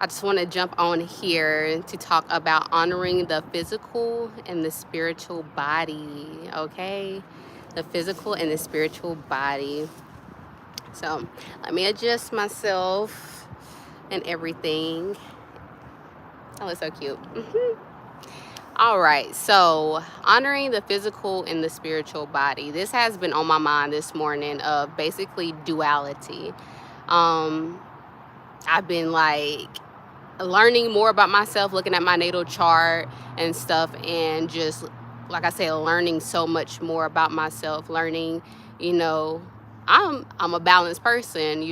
I just want to jump on here to talk about honoring the physical and the spiritual body, okay? The physical and the spiritual body. So let me adjust myself and everything. Oh, it's so cute. All right, so honoring the physical and the spiritual body. This has been on my mind this morning of basically duality. Um, I've been like learning more about myself, looking at my natal chart and stuff, and just like I said, learning so much more about myself. Learning, you know, I'm a balanced person.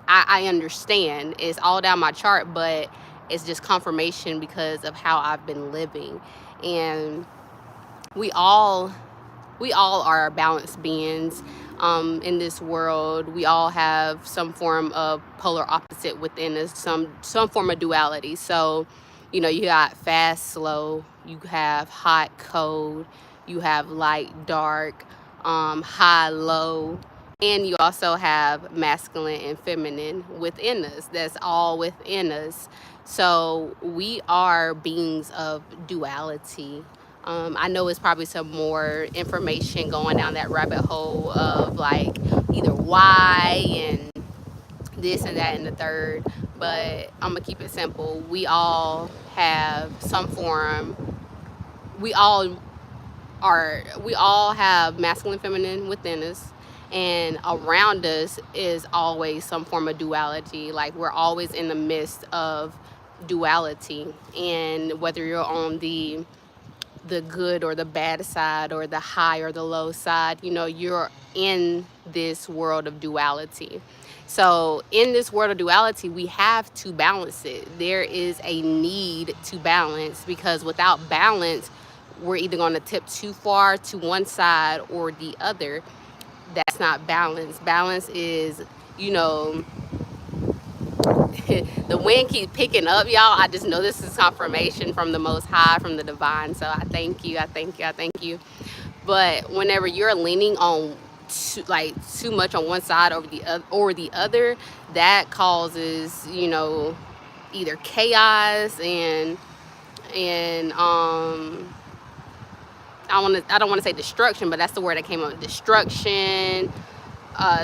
I understand it's all down my chart, but it's just confirmation because of how I've been living, and we all we all are balanced beings in this world. We all have some form of polar opposite within us, some form of duality. So, you got fast, slow, you have hot, cold, you have light, dark, high, low, and you also have masculine and feminine within us. That's all within us. So we are beings of duality. I know it's probably some more information going down that rabbit hole of like either why and this and that and the third, but I'm gonna keep it simple. We all have some form. We all we all have masculine, feminine within us, and around us is always some form of duality. Like we're always in the midst of duality, and whether you're on the good or the bad side or the high or the low side, you're in this world of duality. So in this world of duality, we have to balance it. There is a need to balance, because without balance, we're either going to tip too far to one side or the other. That's not balance. Balance is, you know, the wind keeps picking up, y'all. I just know this is confirmation from the Most High, from the Divine. So I thank you. I thank you. I thank you. But whenever you're leaning on too much on one side or the other, that causes either chaos and I don't want to say destruction, but that's the word that came up. Destruction,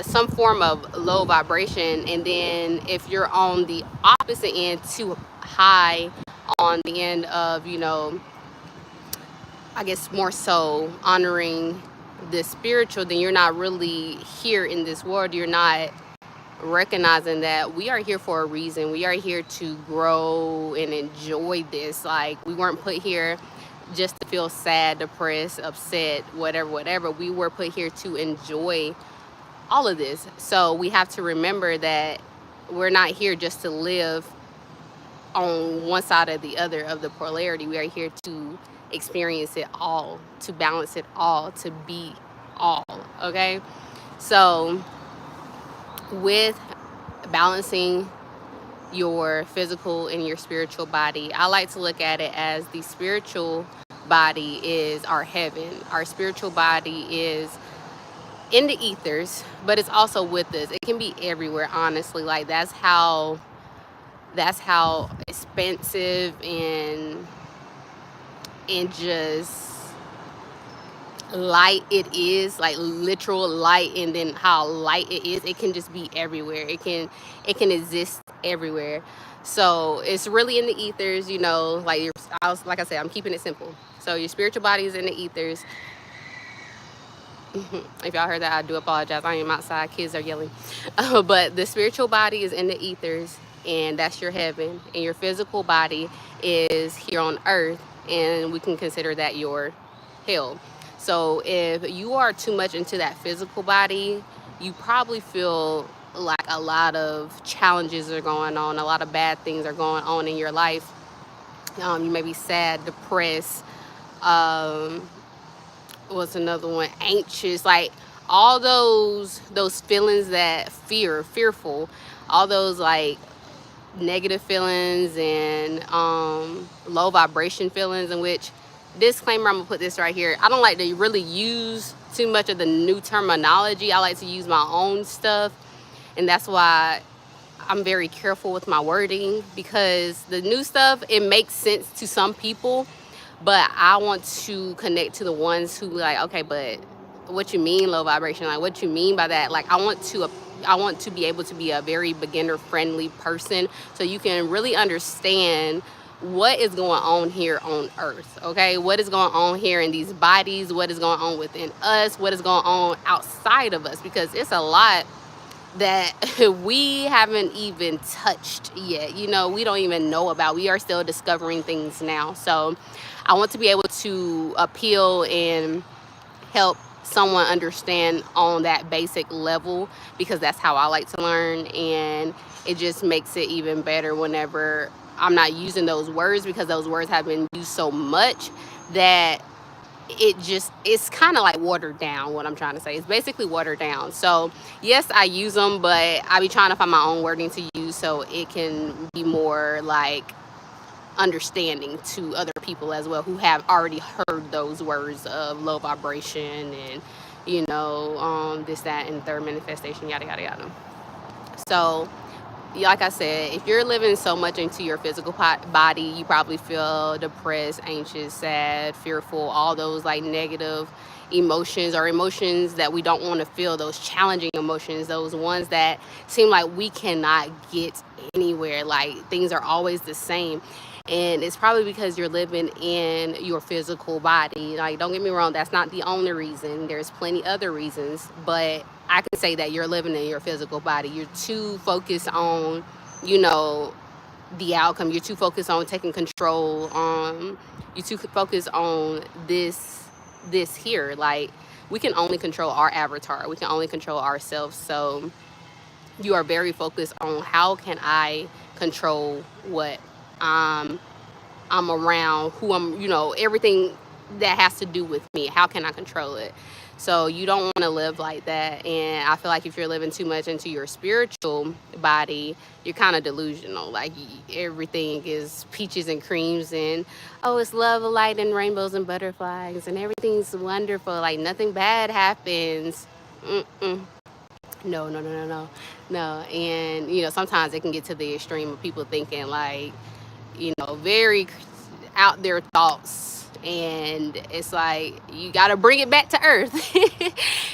some form of low vibration. And then if you're on the opposite end, too high on the end of, I guess more so honoring the spiritual, then you're not really here in this world. You're not recognizing that we are here for a reason. We are here to grow and enjoy this. Like, we weren't put here just to feel sad, depressed, upset, whatever. We were put here to enjoy all of this. So we have to remember that we're not here just to live on one side or the other of the polarity. We are here to experience it all, to balance it all, to be all. Okay? So with balancing your physical and your spiritual body, I like to look at it as the spiritual body is our heaven. Our spiritual body is in the ethers, but it's also with us. It can be everywhere, honestly. Like that's how expensive and just light it is, like literal light, and then how light it is. It can just be everywhere. It can exist everywhere. So it's really in the ethers, like I said, I'm keeping it simple. So your spiritual body is in the ethers. If y'all heard that, I do apologize. I am outside. Kids are yelling. But the spiritual body is in the ethers, and that's your heaven. And your physical body is here on earth, and we can consider that your hell. So if you are too much into that physical body, you probably feel like a lot of challenges are going on, a lot of bad things are going on in your life. You may be sad, depressed. What's another one? Anxious. Like all those feelings that fearful, all those like negative feelings and low vibration feelings, in which, disclaimer, I'm gonna put this right here, I don't like to really use too much of the new terminology. I like to use my own stuff, and that's why I'm very careful with my wording, because the new stuff, it makes sense to some people, but I want to connect to the ones who like, okay, but what you mean low vibration? Like, what you mean by that? Like, I want to be able to be a very beginner friendly person, so you can really understand what is going on here on earth. Okay, what is going on here in these bodies, what is going on within us, what is going on outside of us, because it's a lot that we haven't even touched yet. You know, we don't even know about. We are still discovering things now. So I want to be able to appeal and help someone understand on that basic level, because that's how I like to learn. And it just makes it even better whenever I'm not using those words, because those words have been used so much that it's kind of like watered down. What I'm trying to say, it's basically watered down. So yes, I use them, but I be trying to find my own wording to use so it can be more like understanding to other people as well, who have already heard those words of low vibration and, you know, this, that, and third manifestation, yada yada yada. So like I said, if you're living so much into your physical body, you probably feel depressed, anxious, sad, fearful, all those like negative emotions, or emotions that we don't want to feel, those challenging emotions, those ones that seem like we cannot get anywhere, like things are always the same. And it's probably because you're living in your physical body. Like, don't get me wrong, that's not the only reason. There's plenty other reasons, but I can say that you're living in your physical body. You're too focused on, you know, the outcome. You're too focused on taking control. You're too focused on this here. Like, we can only control our avatar. We can only control ourselves. So you are very focused on, how can I control what I'm around, who I'm, you know, everything that has to do with me. How can I control it? So you don't want to live like that. And I feel like if you're living too much into your spiritual body, you're kind of delusional. Like, everything is peaches and creams, and oh, it's love, light, and rainbows and butterflies, and everything's wonderful. Like, nothing bad happens. Mm-mm. No, no, no, no, no, no. And you know, sometimes it can get to the extreme of people thinking like, you know, very out there thoughts. And it's like, you got to bring it back to earth.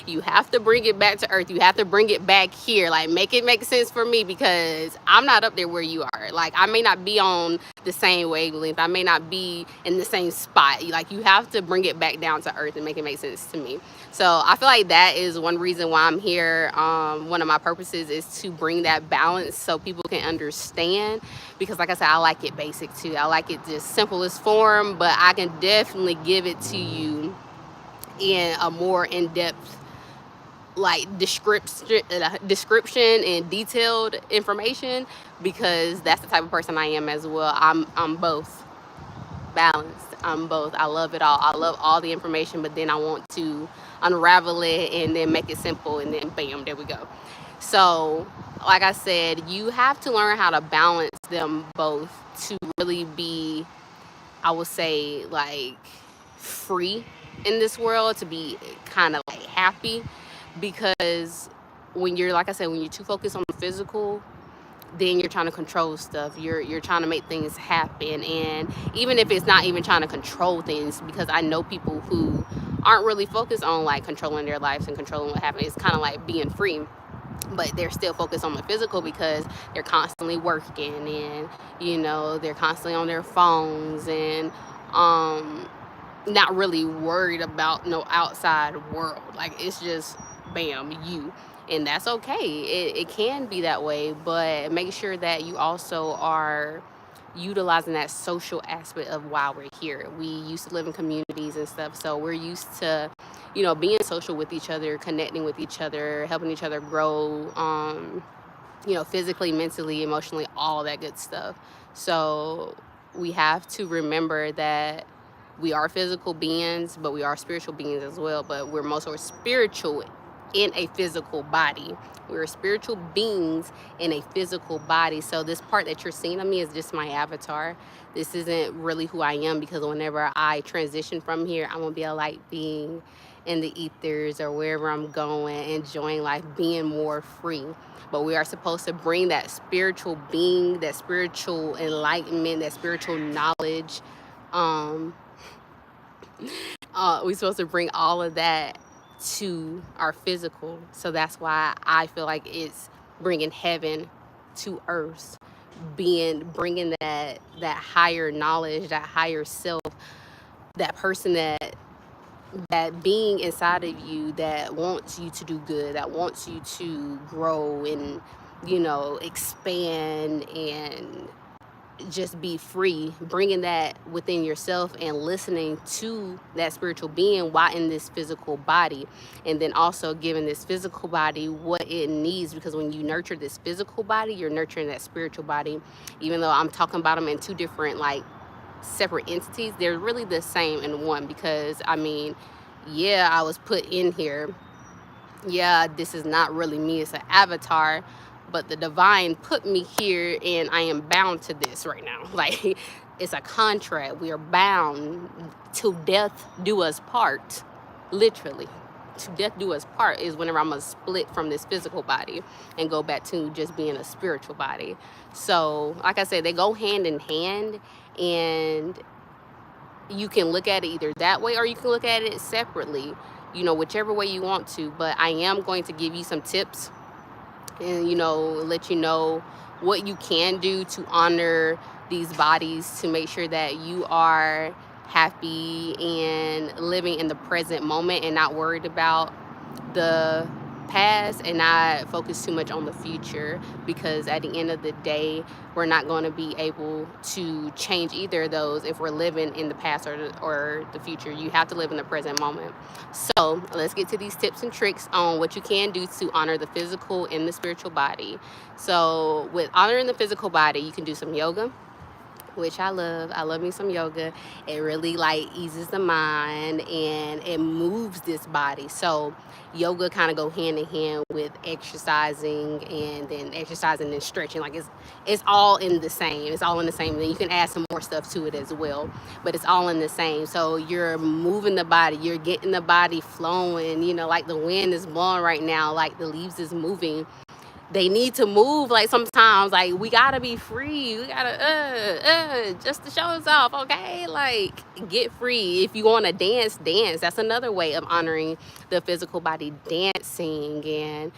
You have to bring it back to earth. You have to bring it back here. Like, make it make sense for me, because I'm not up there where you are. Like, I may not be on the same wavelength. I may not be in the same spot. Like, you have to bring it back down to earth and make it make sense to me. So I feel like that is one reason why I'm here. One of my purposes is to bring that balance so people can understand, because like I said, I like it basic too. I like it just simplest form, but I can definitely give it to you in a more in-depth, like, description and detailed information, because that's the type of person I am as well. I'm both balanced. I'm both. I love it all. I love all the information, but then I want to unravel it and then make it simple, and then bam, there we go. So like I said, you have to learn how to balance them both to really be, I would say, like, free in this world, to be kind of like happy. Because when you're, like I said, when you're too focused on the physical, then you're trying to control stuff. You're trying to make things happen. And even if it's not even trying to control things, because I know people who aren't really focused on like controlling their lives and controlling what happens. It's kind of like being free, but they're still focused on the physical, because they're constantly working, and you know, they're constantly on their phones, and not really worried about no outside world. Like, it's just bam, you. And that's okay. It can be that way, but make sure that you also are utilizing that social aspect of why we're here. We used to live in communities and stuff, so we're used to, you know, being social with each other, connecting with each other, helping each other grow, you know, physically, mentally, emotionally, all that good stuff. So we have to remember that we are physical beings, but we are spiritual beings as well. But we're mostly spiritual in a physical body. We're spiritual beings in a physical body. So this part that you're seeing of me is just my avatar. This isn't really who I am, because whenever I transition from here, I'm gonna be a light being in the ethers or wherever I'm going, enjoying life, being more free. But we are supposed to bring that spiritual being, that spiritual enlightenment, that spiritual knowledge. We're supposed to bring all of that to our physical. So that's why I feel like it's bringing heaven to earth, bringing that higher knowledge, that higher self, that person, that being inside of you that wants you to do good, that wants you to grow and, expand and just be free, bringing that within yourself and listening to that spiritual being while in this physical body, and then also giving this physical body what it needs, because when you nurture this physical body, you're nurturing that spiritual body. Even though I'm talking about them in two different separate entities, they're really the same in one, because yeah, I was put in here. Yeah, this is not really me, it's an avatar, but the divine put me here and I am bound to this right now. Like, it's a contract. We are bound till death do us part. Literally. To death do us part is whenever I'm gonna split from this physical body and go back to just being a spiritual body. So, like I said, they go hand in hand, and you can look at it either that way or you can look at it separately, whichever way you want to. But I am going to give you some tips and, let you know what you can do to honor these bodies, to make sure that you are happy and living in the present moment and not worried about the past and not focus too much on the future, because at the end of the day, we're not going to be able to change either of those if we're living in the past or the future. You have to live in the present moment. So let's get to these tips and tricks on what you can do to honor the physical and the spiritual body. So with honoring the physical body, you can do some yoga, which I love. I love me some yoga. It really eases the mind and it moves this body. So yoga kind of go hand in hand with exercising, and then exercising and stretching. It's all in the same. It's all in the same. Then you can add some more stuff to it as well, but it's all in the same. So you're moving the body, you're getting the body flowing, like the wind is blowing right now, like the leaves is moving. They need to move. Sometimes we gotta be free. We gotta just to show us off, okay? Get free. If you want to dance. That's another way of honoring the physical body, dancing. And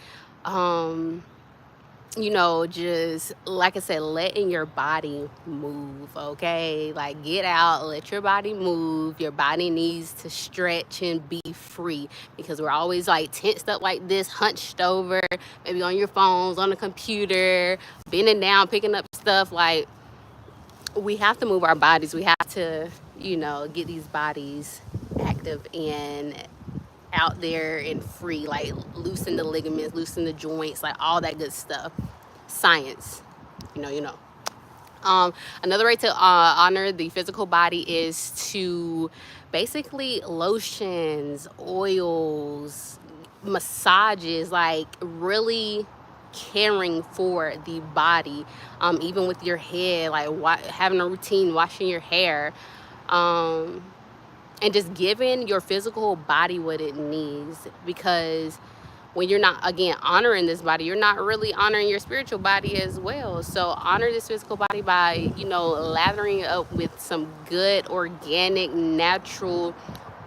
just like I said, letting your body move, okay? Get out, let your body move. Your body needs to stretch and be free, because we're always tensed up like this, hunched over, maybe on your phones, on the computer, bending down, picking up stuff. We have to move our bodies. We have to, get these bodies active and out there and free, loosen the ligaments, loosen the joints, all that good stuff. Science, another way to honor the physical body is to basically lotions, oils, massages, really caring for the body, even with your head, having a routine, washing your hair, and just giving your physical body what it needs. Because when you're not, again, honoring this body, you're not really honoring your spiritual body as well. So honor this physical body by, lathering up with some good, organic, natural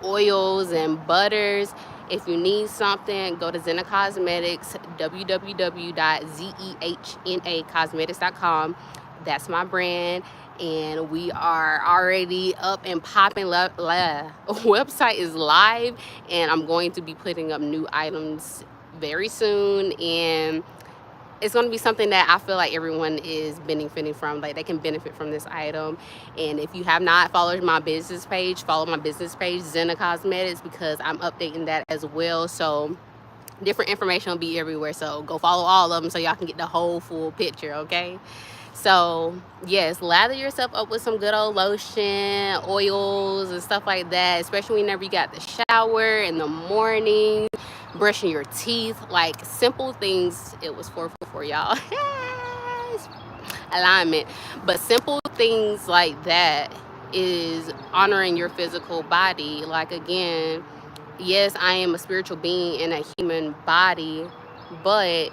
oils and butters. If you need something, go to Zena Cosmetics, www.zehnacosmetics.com. That's my brand. And we are already up and popping. Website is live, and I'm going to be putting up new items very soon, and it's going to be something that I feel like everyone is benefiting from. They can benefit from this item. And if you have not followed my business page, follow my business page, Zena Cosmetics, because I'm updating that as well. So different information will be everywhere. So go follow all of them so y'all can get the whole full picture, okay? So yes, lather yourself up with some good old lotion, oils, and stuff like that, especially whenever you got the shower in the morning, brushing your teeth, simple things. It was 444, y'all. Alignment. But simple things like that is honoring your physical body. Again, yes, I am a spiritual being in a human body, but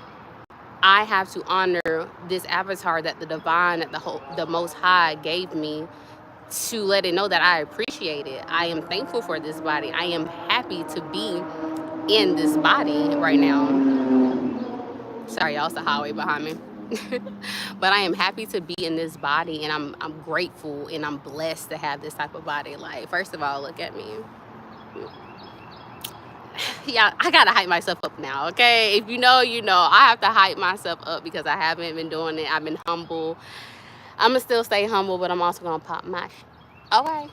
I have to honor this avatar that the divine, that the Most High gave me, to let it know that I appreciate it. I am thankful for this body. I am happy to be in this body right now. Sorry, y'all, it's the highway behind me. But I am happy to be in this body, and I'm grateful and I'm blessed to have this type of body. Like, first of all, look at me. Yeah, I gotta hype myself up now, okay? If you know, you know. I have to hype myself up because I haven't been doing it. I've been humble. I'm gonna still stay humble, but I'm also gonna pop my okay.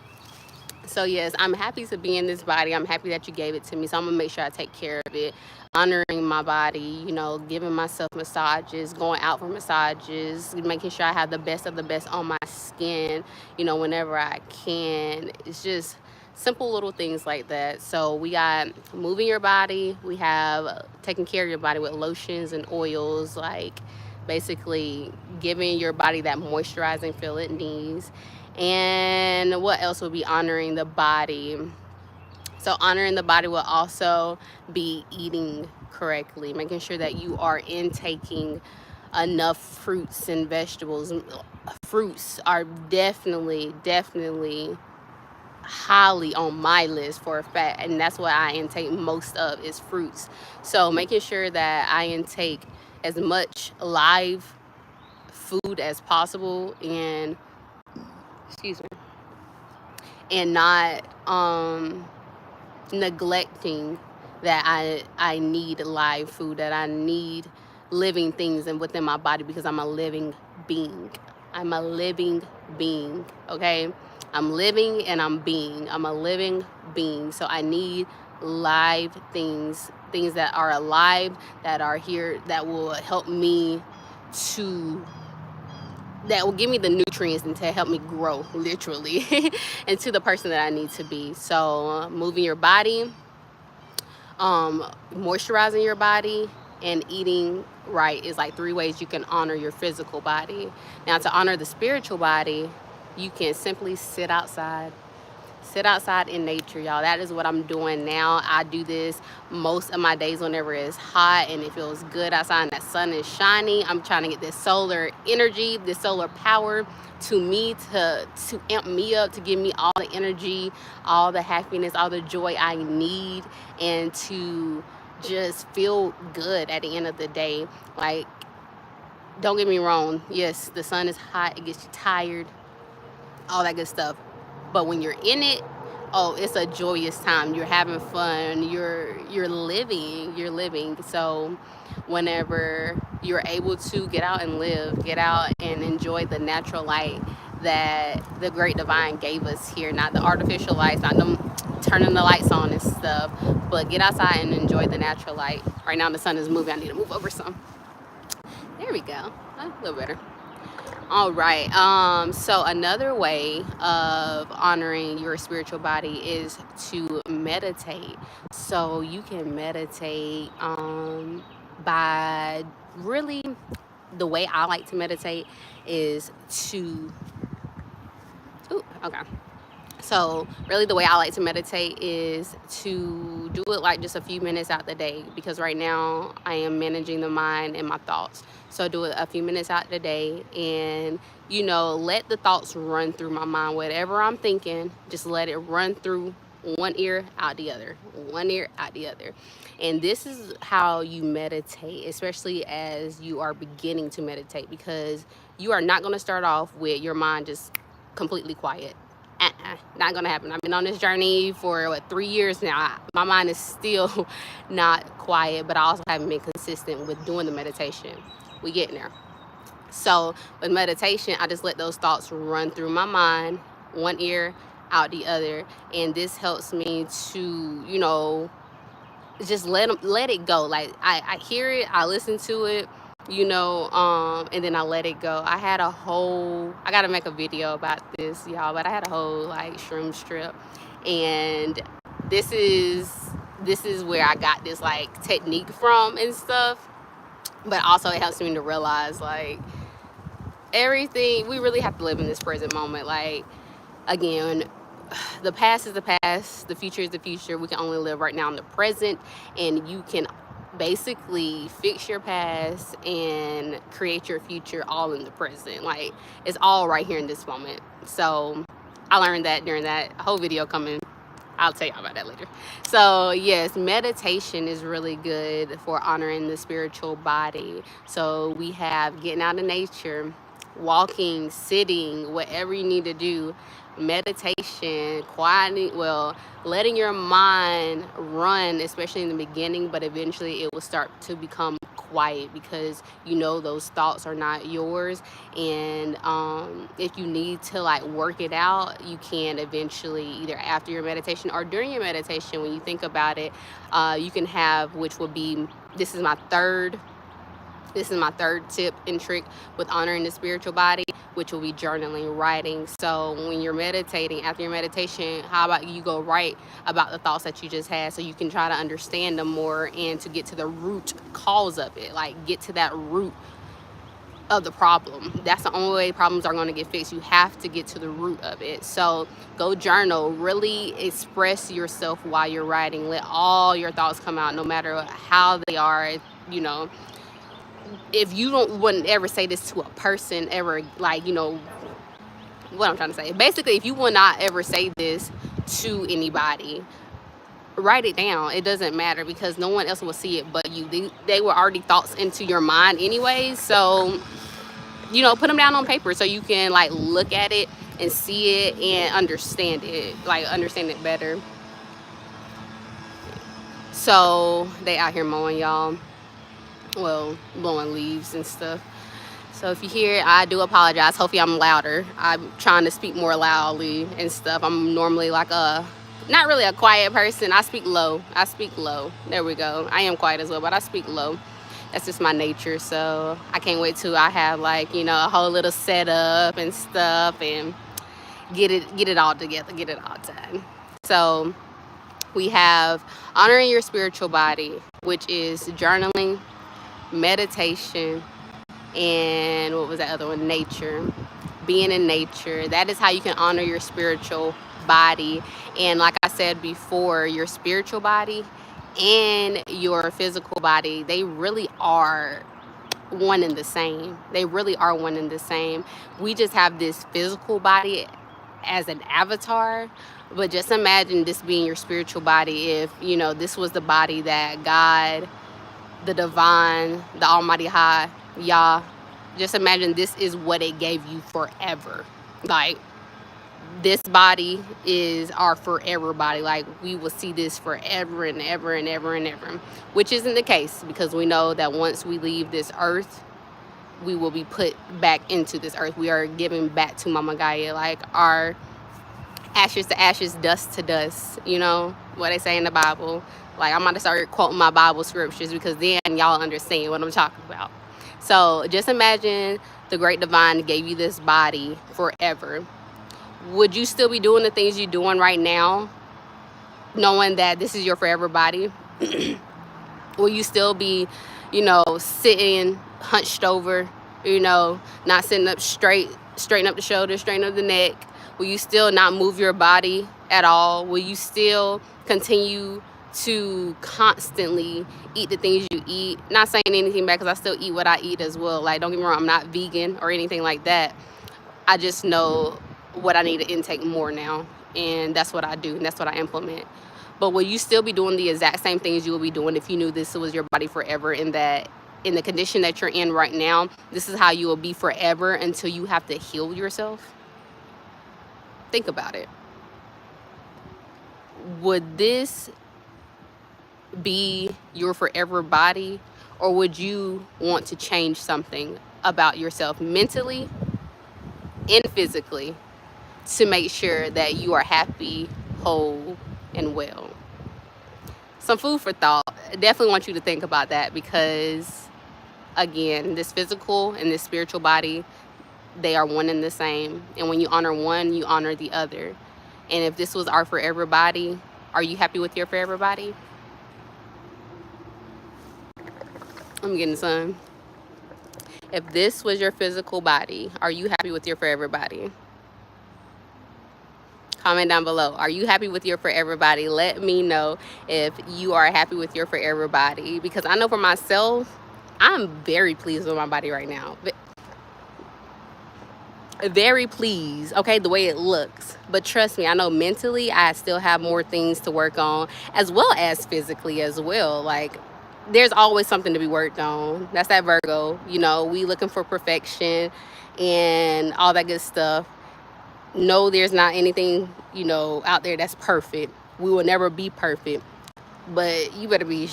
So yes, I'm happy to be in this body. I'm happy that you gave it to me. So I'm gonna make sure I take care of it, honoring my body, you know, giving myself massages, going out for massages, making sure I have the best of the best on my skin, you know, whenever I can. It's just simple little things like that. So we got moving your body. We have taking care of your body with lotions and oils, like basically giving your body that moisturizing feel it needs. And what else would be honoring the body? So honoring the body will also be eating correctly, making sure that you are intaking enough fruits and vegetables. Fruits are definitely highly on my list for a fact, and that's what I intake most of is fruits. So making sure that I intake as much live food as possible, and excuse me, and not neglecting that I need live food, that I need living things and within my body, because I'm a living being. I'm a living being, okay? I'm living and I'm being. I'm a living being. So I need live things, things that are alive, that are here, that will help me to that will give me the nutrients and to help me grow literally into the person that I need to be. So moving your body, moisturizing your body, and eating right is like 3 ways you can honor your physical body. Now, to honor the spiritual body, you can simply sit outside. Sit outside in nature, y'all. That is what I'm doing now. I do this most of my days whenever it's hot and it feels good outside and that sun is shining. I'm trying to get this solar energy, this solar power to me, to amp me up, to give me all the energy, all the happiness, all the joy I need, and to just feel good at the end of the day. Like, don't get me wrong. Yes, the sun is hot. It gets you tired, all that good stuff. But when you're in it, oh, it's a joyous time. You're having fun. You're living. So whenever you're able to get out and live, get out and enjoy the natural light that the great divine gave us here, not the artificial lights, not them turning the lights on and stuff, but get outside and enjoy the natural light. Right now the sun is moving. I need to move over some. There we go. A little better. All right. So another way of honoring your spiritual body is to meditate. So you can meditate by really, the way I like to meditate is to okay. So really the way I like to meditate is to do it like just a few minutes out the day, because right now I am managing the mind and my thoughts. So do it a few minutes out the day, and you know, let the thoughts run through my mind. Whatever I'm thinking, just let it run through one ear out the other, one ear out the other. And this is how you meditate, especially as you are beginning to meditate, because you are not going to start off with your mind just completely quiet. Not gonna happen. I've been on this journey for 3 years now. My mind is still not quiet, but I also haven't been consistent with doing the meditation. We getting there. So with meditation, I just let those thoughts run through my mind, one ear out the other, and this helps me to, you know, just let it go. Like I hear it, I listen to it, you know, and then I let it go. I gotta make a video about this, y'all, but I had a whole like shroom strip, and this is where I got this like technique from and stuff. But also it helps me to realize like everything, we really have to live in this present moment. Like, again, the past is the past, the future is the future. We can only live right now in the present, and you can basically fix your past and create your future all in the present. Like, it's all right here in this moment. So I learned that during that whole video coming. I'll tell y'all about that later. So yes, meditation is really good for honoring the spiritual body. So we have getting out in nature, walking, sitting, whatever you need to do, meditation, quieting, well, letting your mind run, especially in the beginning, but eventually it will start to become quiet because you know those thoughts are not yours. And if you need to like work it out, you can eventually, either after your meditation or during your meditation, when you think about it, you can have, which would be, this is my third tip and trick with honoring the spiritual body, which will be journaling, writing. So when you're meditating, after your meditation, how about you go write about the thoughts that you just had, so you can try to understand them more and to get to the root cause of it, like get to that root of the problem. That's the only way problems are going to get fixed. You have to get to the root of it. So go journal, really express yourself while you're writing. Let all your thoughts come out, no matter how they are. You know, if you wouldn't ever say this to a person ever, like, you know what I'm trying to say, basically, if you will not ever say this to anybody, write it down. It doesn't matter, because no one else will see it but you. They were already thoughts into your mind anyway. So, you know, put them down on paper so you can like look at it and see it and understand it, like understand it better. So they out here mowing, y'all, well, blowing leaves and stuff. So if you hear it, I do apologize. Hopefully I'm louder. I'm trying to speak more loudly and stuff. I'm normally like not really a quiet person. I speak low. There we go. I am quiet as well, but I speak low. That's just my nature. So I can't wait till I have like, you know, a whole little setup and stuff and get it all together, get it all done. So we have honoring your spiritual body, which is journaling, meditation, and what was that other one? Nature. Being in nature. That is how you can honor your spiritual body. And like I said before, your spiritual body and your physical body, they really are one and the same. They really are one and the same. We just have this physical body as an avatar, but just imagine this being your spiritual body. If, you know, this was the body that God, the divine, the almighty high, Yah, just imagine this is what it gave you forever. Like, this body is our forever body. Like, we will see this forever and ever and ever and ever, which isn't the case, because we know that once we leave this earth, we will be put back into this earth. We are giving back to Mama Gaia, like our ashes to ashes, dust to dust. You know what they say in the Bible. Like, I'm about to start quoting my Bible scriptures, because then y'all understand what I'm talking about. So just imagine the great divine gave you this body forever. Would you still be doing the things you're doing right now, knowing that this is your forever body? Will you still be, you know, sitting hunched over, you know, not sitting up straight, straighten up the shoulders, straighten up the neck? Will you still not move your body at all? Will you still continue to constantly eat the things you eat? Not saying anything bad, because I still eat what I eat as well. Like, don't get me wrong, I'm not vegan or anything like that. I just know what I need to intake more now, and that's what I do, and that's what I implement. But will you still be doing the exact same things you will be doing if you knew this was your body forever, and that in the condition that you're in right now, this is how you will be forever until you have to heal yourself? Think about it. Would this be your forever body, or would you want to change something about yourself mentally and physically to make sure that you are happy, whole, and well? Some food for thought. I definitely want you to think about that, because again, this physical and this spiritual body, they are one and the same. And when you honor one, you honor the other. And if this was our forever body, are you happy with your forever body? I'm getting some. If this was your physical body, are you happy with your forever body? Comment down below. Are you happy with your forever body? Let me know if you are happy with your forever body, because I know for myself, I'm very pleased with my body right now. Very pleased, okay, the way it looks. But trust me, I know mentally I still have more things to work on, as well as physically as well. Like, there's always something to be worked on. That's that Virgo, you know, we looking for perfection and all that good stuff. No, there's not anything, you know, out there that's perfect. We will never be perfect, but you better be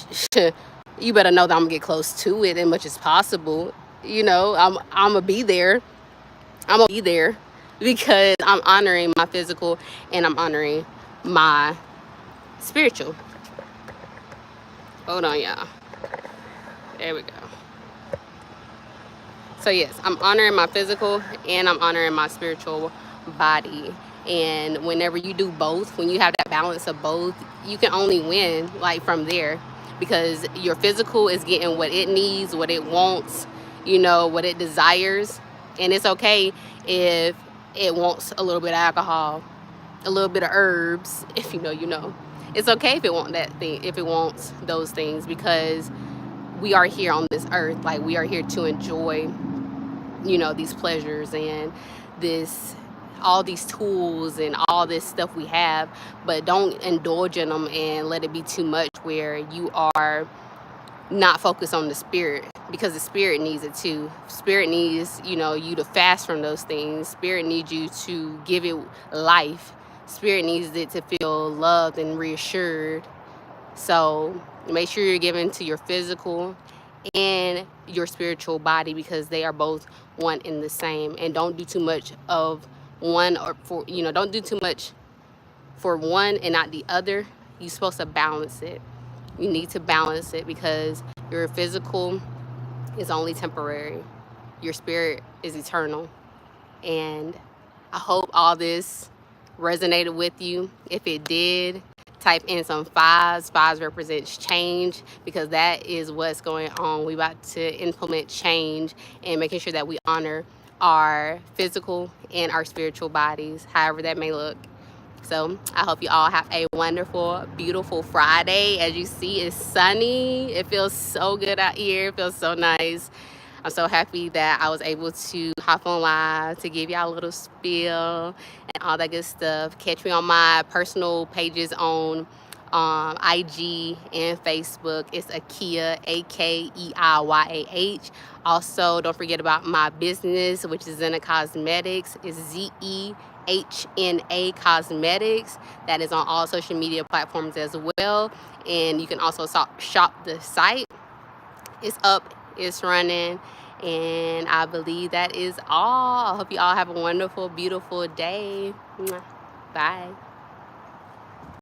you better know that I'm gonna get close to it as much as possible. You know, I'm gonna be there. I'm gonna be there because I'm honoring my physical and I'm honoring my spiritual. Hold on, y'all. There we go. So yes, I'm honoring my physical and I'm honoring my spiritual body. And whenever you do both, when you have that balance of both, you can only win, like, from there, because your physical is getting what it needs, what it wants, you know, what it desires. And it's okay if it wants a little bit of alcohol, a little bit of herbs. If you know, you know. It's okay if it wants that thing, if it wants those things, because we are here on this earth. Like, we are here to enjoy, you know, these pleasures and this, all these tools and all this stuff we have. But don't indulge in them and let it be too much where you are not focused on the spirit, because the spirit needs it too. Spirit needs, you know, you to fast from those things. Spirit needs you to give it life. Spirit needs it to feel loved and reassured. So make sure you're giving to your physical and your spiritual body, because they are both one and the same. And don't do too much of one, or for, you know, don't do too much for one and not the other. You're supposed to balance it. You need to balance it, because your physical is only temporary. Your spirit is eternal. And I hope all this resonated with you. If it did, type in some fives. Fives represents change, because that is what's going on. We about to implement change and making sure that we honor our physical and our spiritual bodies, however that may look. So I hope you all have a wonderful, beautiful Friday. As you see, it's sunny. It feels so good out here. It feels so nice. I'm so happy that I was able to hop on live to give y'all a little spiel and all that good stuff. Catch me on my personal pages on IG and Facebook. It's Akeiah, Akeiyah. Also, don't forget about my business, which is Zena Cosmetics. It's ZEHNA Cosmetics. That is on all social media platforms as well. And you can also shop the site. It's up, it's running, and I believe that is all. I hope you all have a wonderful, beautiful day. Bye.